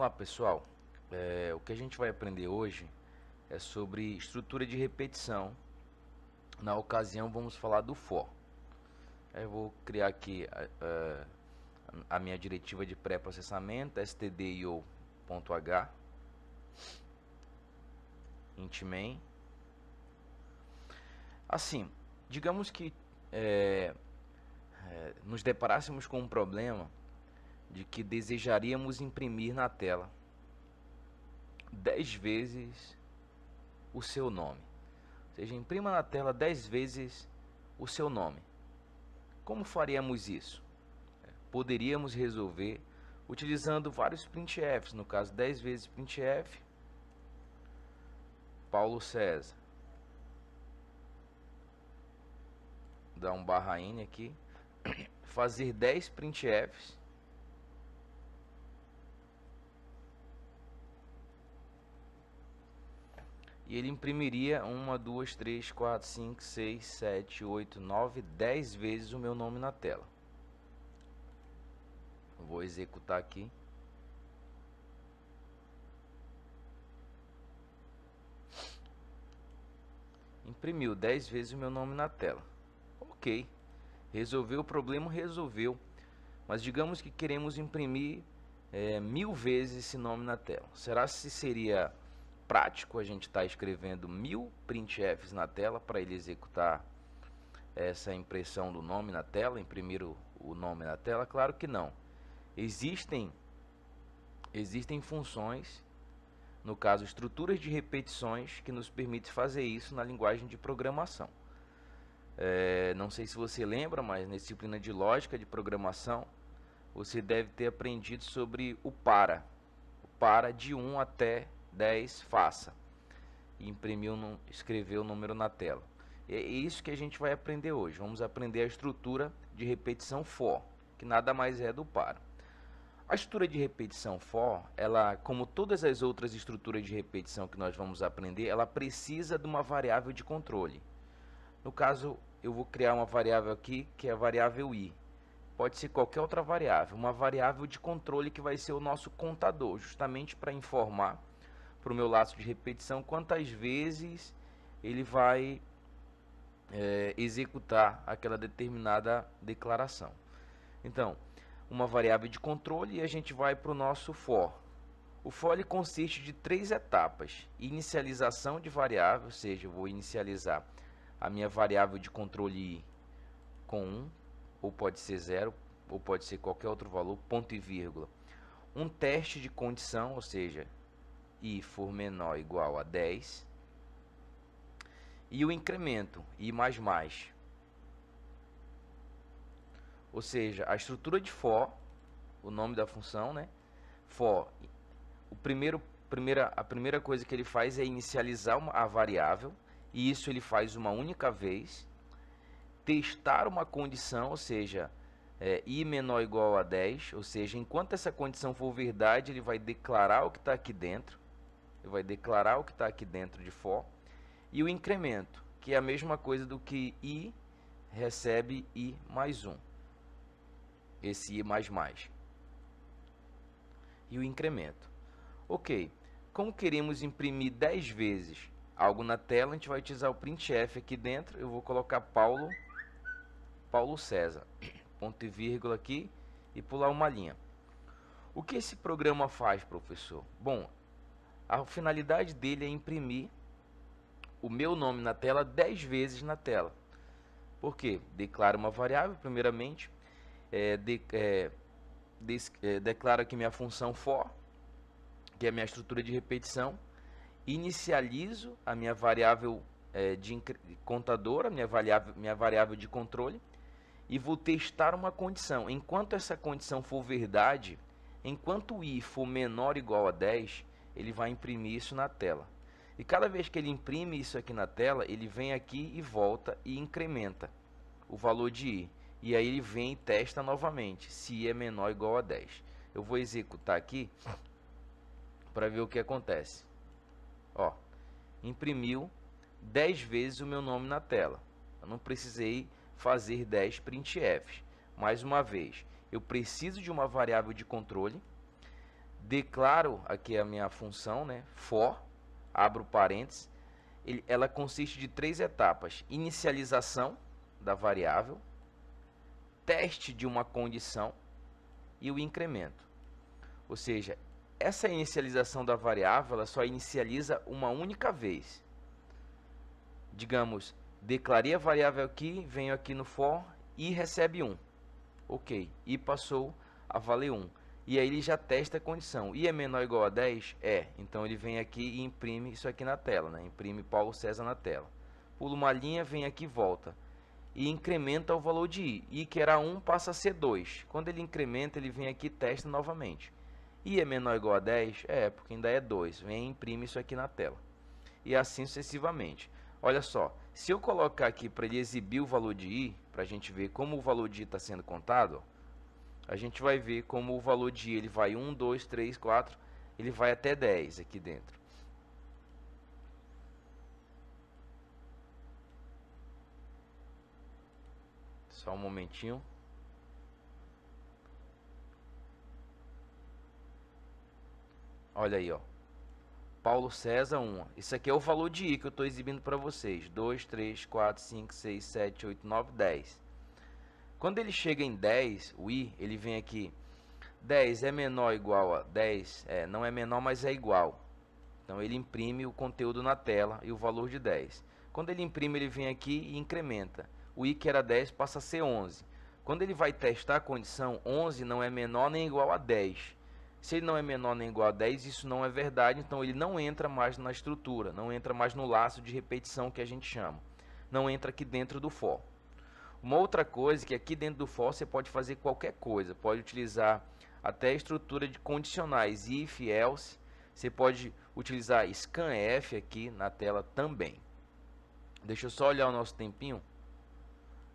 lá, pessoal. O que a gente vai aprender hoje é sobre estrutura de repetição. Na ocasião, vamos falar do for. Eu vou criar aqui a minha diretiva de pré-processamento, stdio.h, int main. Assim, digamos que nos deparássemos com um problema de que desejaríamos imprimir na tela 10 vezes o seu nome. Ou seja, imprima na tela 10 vezes o seu nome. Como faríamos isso? Poderíamos resolver utilizando vários printfs, no caso 10 vezes printf, Paulo César. Dar um /n aqui, fazer 10 printfs. E ele imprimiria 1, 2, 3, 4, 5, 6, 7, 8, 9, 10 vezes o meu nome na tela. Vou executar aqui. Imprimiu 10 vezes o meu nome na tela. Ok. Resolveu o problema, resolveu. Mas digamos que queremos imprimir 1000 vezes esse nome na tela. Será se seria prático a gente está escrevendo 1000 printfs na tela para ele executar essa impressão do nome na tela, imprimir o nome na tela? Claro que não. Existem funções, no caso estruturas de repetições, que nos permitem fazer isso na linguagem de programação. Não sei se você lembra, mas na disciplina de lógica de programação você deve ter aprendido sobre o para. O para de 1 até 10 faça, e escreveu o número na tela. É isso que a gente vai aprender hoje. Vamos aprender a estrutura de repetição for, que nada mais é do para. A estrutura de repetição for, ela, como todas as outras estruturas de repetição que nós vamos aprender, ela precisa de uma variável de controle. No caso, eu vou criar uma variável aqui, que é a variável i. Pode ser qualquer outra variável, uma variável de controle que vai ser o nosso contador, justamente para informar para o meu laço de repetição quantas vezes ele vai executar aquela determinada declaração. Então, uma variável de controle, e a gente vai para o nosso for. O for ele consiste de 3 etapas: inicialização de variável, ou seja, eu vou inicializar a minha variável de controle i com 1, ou pode ser 0, ou pode ser qualquer outro valor, ponto e vírgula. Um teste de condição, ou seja, i for menor ou igual a 10, e o incremento i++, ou seja, a estrutura de for, o nome da função, né? For, a primeira coisa que ele faz é inicializar a variável, e isso ele faz uma única vez. Testar uma condição, ou seja, i menor ou igual a 10, ou seja, enquanto essa condição for verdade, ele vai declarar o que está aqui dentro. Ele vai declarar o que está aqui dentro de for. E o incremento, que é a mesma coisa do que i recebe i mais 1. Esse i++. E o incremento. Ok. Como queremos imprimir 10 vezes algo na tela, a gente vai utilizar o printf aqui dentro. Eu vou colocar Paulo César. Ponto e vírgula aqui e pular uma linha. O que esse programa faz, professor? Bom, a finalidade dele é imprimir o meu nome na tela 10 vezes na tela. Por quê? Declara uma variável, primeiramente, declaro aqui minha função for, que é a minha estrutura de repetição, inicializo a minha variável de contadora, minha variável de controle, e vou testar uma condição. Enquanto essa condição for verdade, enquanto o i for menor ou igual a 10, ele vai imprimir isso na tela. E cada vez que ele imprime isso aqui na tela, ele vem aqui e volta e incrementa o valor de i. E aí ele vem e testa novamente, se i é menor ou igual a 10. Eu vou executar aqui para ver o que acontece. Ó, imprimiu 10 vezes o meu nome na tela. Eu não precisei fazer 10 printfs. Mais uma vez, eu preciso de uma variável de controle. declaro aqui a minha função, né, for, abro parênteses, ela consiste de 3 etapas: inicialização da variável, teste de uma condição e o incremento. Ou seja, essa inicialização da variável ela só inicializa uma única vez. Digamos, declarei a variável aqui, venho aqui no for e recebe 1. Ok, e passou a valer 1. E aí ele já testa a condição. I é menor ou igual a 10? É. Então ele vem aqui e imprime isso aqui na tela, né? Imprime Paulo César na tela. Pula uma linha, vem aqui e volta. E incrementa o valor de I. I que era 1 passa a ser 2. Quando ele incrementa, ele vem aqui e testa novamente. I é menor ou igual a 10? É, porque ainda é 2. Vem e imprime isso aqui na tela. E assim sucessivamente. Olha só, se eu colocar aqui para ele exibir o valor de I, para a gente ver como o valor de I está sendo contado, ó, a gente vai ver como o valor de I ele vai 1, 2, 3, 4, ele vai até 10 aqui dentro. Só um momentinho. Olha aí, ó. Paulo César 1. Isso aqui é o valor de I que eu estou exibindo para vocês. 2, 3, 4, 5, 6, 7, 8, 9, 10. Quando ele chega em 10, o I, ele vem aqui. 10 é menor ou igual a 10? Não é menor, mas é igual. Então ele imprime o conteúdo na tela e o valor de 10. Quando ele imprime, ele vem aqui e incrementa. O I que era 10 passa a ser 11. Quando ele vai testar a condição, 11 não é menor nem igual a 10. Se ele não é menor nem igual a 10, isso não é verdade, então ele não entra mais na estrutura, não entra mais no laço de repetição que a gente chama. Não entra aqui dentro do for. Uma outra coisa é que aqui dentro do for você pode fazer qualquer coisa, pode utilizar até a estrutura de condicionais, if, else, você pode utilizar scanf aqui na tela também. Deixa eu só olhar o nosso tempinho.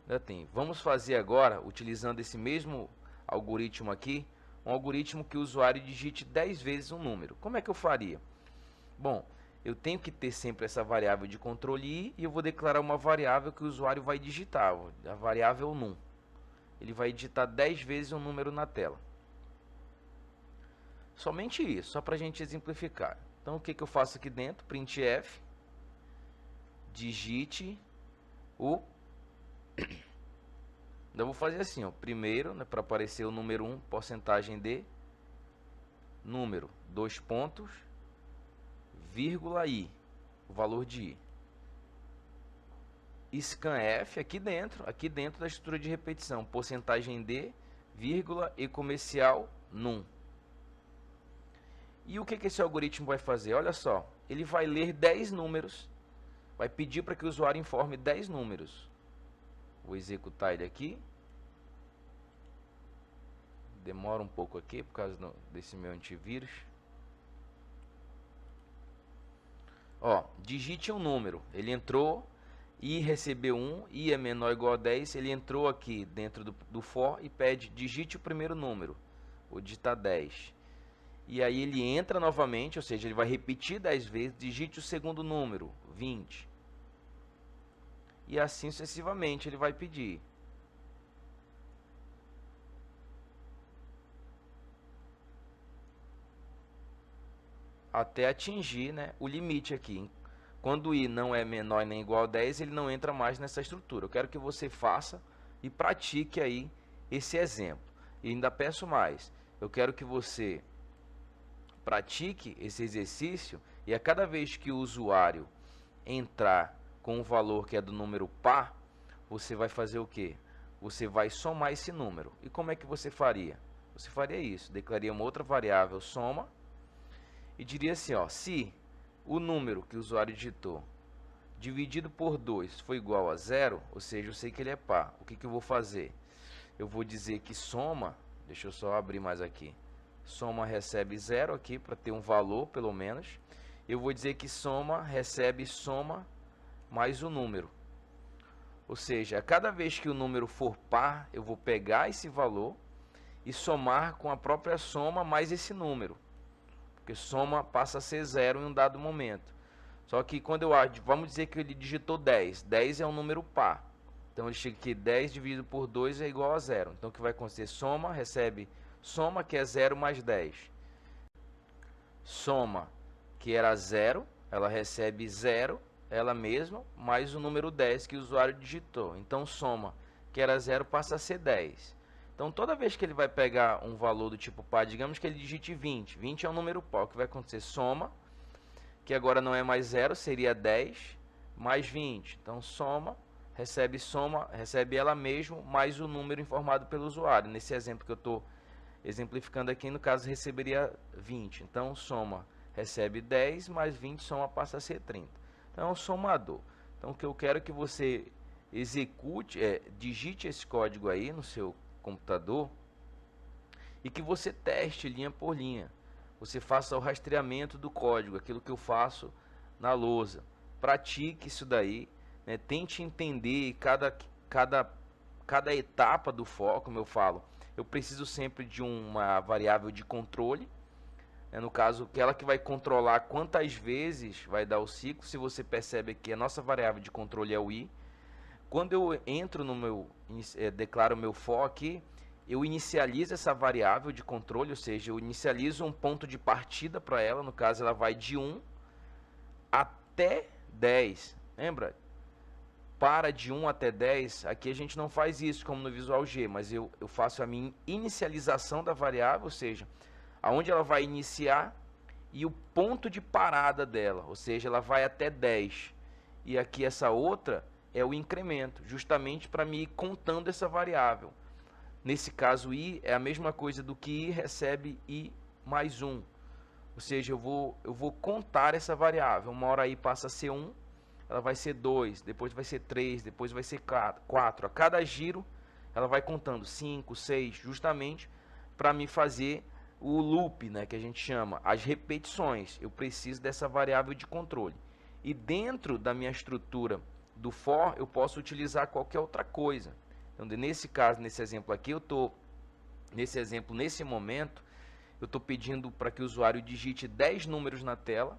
Já tem. Vamos fazer agora, utilizando esse mesmo algoritmo aqui, um algoritmo que o usuário digite 10 vezes um número. Como é que eu faria? Bom, eu tenho que ter sempre essa variável de controle I e eu vou declarar uma variável que o usuário vai digitar, a variável num. Ele vai digitar 10 vezes um número na tela. Somente isso, só para a gente exemplificar. Então, o que eu faço aqui dentro? Printf, digite o... Eu vou fazer assim, ó, primeiro, né, para aparecer o número 1, porcentagem de número, 2 pontos, vírgula I, o valor de I. Scanf aqui dentro da estrutura de repetição, porcentagem de, vírgula e comercial num. E o que esse algoritmo vai fazer? Olha só, ele vai ler 10 números, vai pedir para que o usuário informe 10 números. Vou executar ele aqui. Demora um pouco aqui por causa desse meu antivírus. Ó, digite um número. Ele entrou e recebeu 1, I é menor ou igual a 10. Ele entrou aqui dentro do for e pede digite o primeiro número. Vou digitar 10. E aí ele entra novamente, ou seja, ele vai repetir 10 vezes. Digite o segundo número, 20. E assim sucessivamente ele vai pedir. Até atingir, né, o limite aqui. Quando o I não é menor nem igual a 10, ele não entra mais nessa estrutura. Eu quero que você faça e pratique aí esse exemplo. E ainda peço mais. Eu quero que você pratique esse exercício e a cada vez que o usuário entrar com o valor que é do número par, você vai fazer o quê? Você vai somar esse número. E como é que você faria? Você faria isso, declararia uma outra variável soma e diria assim, ó, se o número que o usuário digitou dividido por 2 foi igual a 0, ou seja, eu sei que ele é par. O que eu vou fazer? Eu vou dizer que soma, deixa eu só abrir mais aqui, soma recebe 0 aqui para ter um valor pelo menos. Eu vou dizer que soma recebe soma mais o número. Ou seja, a cada vez que o número for par, eu vou pegar esse valor e somar com a própria soma mais esse número. Porque soma passa a ser 0 em um dado momento. Só que quando vamos dizer que ele digitou 10. 10 é um número par. Então ele chega aqui, 10 dividido por 2 é igual a 0. Então o que vai acontecer? Soma, recebe soma, que é 0 mais 10. soma, que era 0, ela recebe 0, ela mesma, mais o número 10 que o usuário digitou. Então, soma, que era 0, passa a ser 10. Então, toda vez que ele vai pegar um valor do tipo par, digamos que ele digite 20. 20 é um número par. O que vai acontecer? Soma, que agora não é mais 0, seria 10, mais 20. Então, soma, recebe ela mesmo, mais o número informado pelo usuário. Nesse exemplo que eu estou exemplificando aqui, no caso, receberia 20. Então, soma, recebe 10, mais 20, soma, passa a ser 30. Então, é um somador. Então, o que eu quero que você execute, digite esse código aí no seu computador e que você teste linha por linha. Você faça o rastreamento do código, aquilo que eu faço na lousa. Pratique isso daí, né? Tente entender cada etapa do for, como eu falo. Eu preciso sempre de uma variável de controle, né? No caso, aquela que vai controlar quantas vezes vai dar o ciclo. Se você percebe que a nossa variável de controle é o i, quando eu entro no meu, declaro o meu for aqui, eu inicializo essa variável de controle, ou seja, eu inicializo um ponto de partida para ela, no caso ela vai de 1 até 10, lembra? Para de 1 até 10, aqui a gente não faz isso como no Visual G, mas eu faço a minha inicialização da variável, ou seja, aonde ela vai iniciar e o ponto de parada dela, ou seja, ela vai até 10. E aqui essa outra é o incremento, justamente para me ir contando essa variável. Nesse caso, i é a mesma coisa do que i recebe i mais 1. Ou seja, eu vou contar essa variável. Uma hora i passa a ser 1, ela vai ser 2, depois vai ser 3, depois vai ser 4. A cada giro, ela vai contando 5, 6, justamente para me fazer o loop, né, que a gente chama, as repetições. Eu preciso dessa variável de controle. E dentro da minha estrutura do for, eu posso utilizar qualquer outra coisa. Então, nesse caso, nesse exemplo aqui, nesse momento, eu estou pedindo para que o usuário digite 10 números na tela,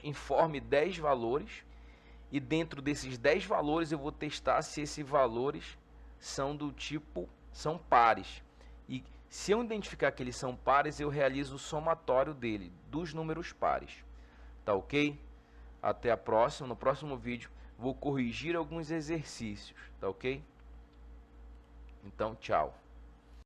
informe 10 valores, e dentro desses 10 valores eu vou testar se esses valores são do tipo, são pares. E se eu identificar que eles são pares, eu realizo o somatório dele, dos números pares. Tá ok? Até a próxima. No próximo vídeo vou corrigir alguns exercícios. Tá ok? Então, tchau.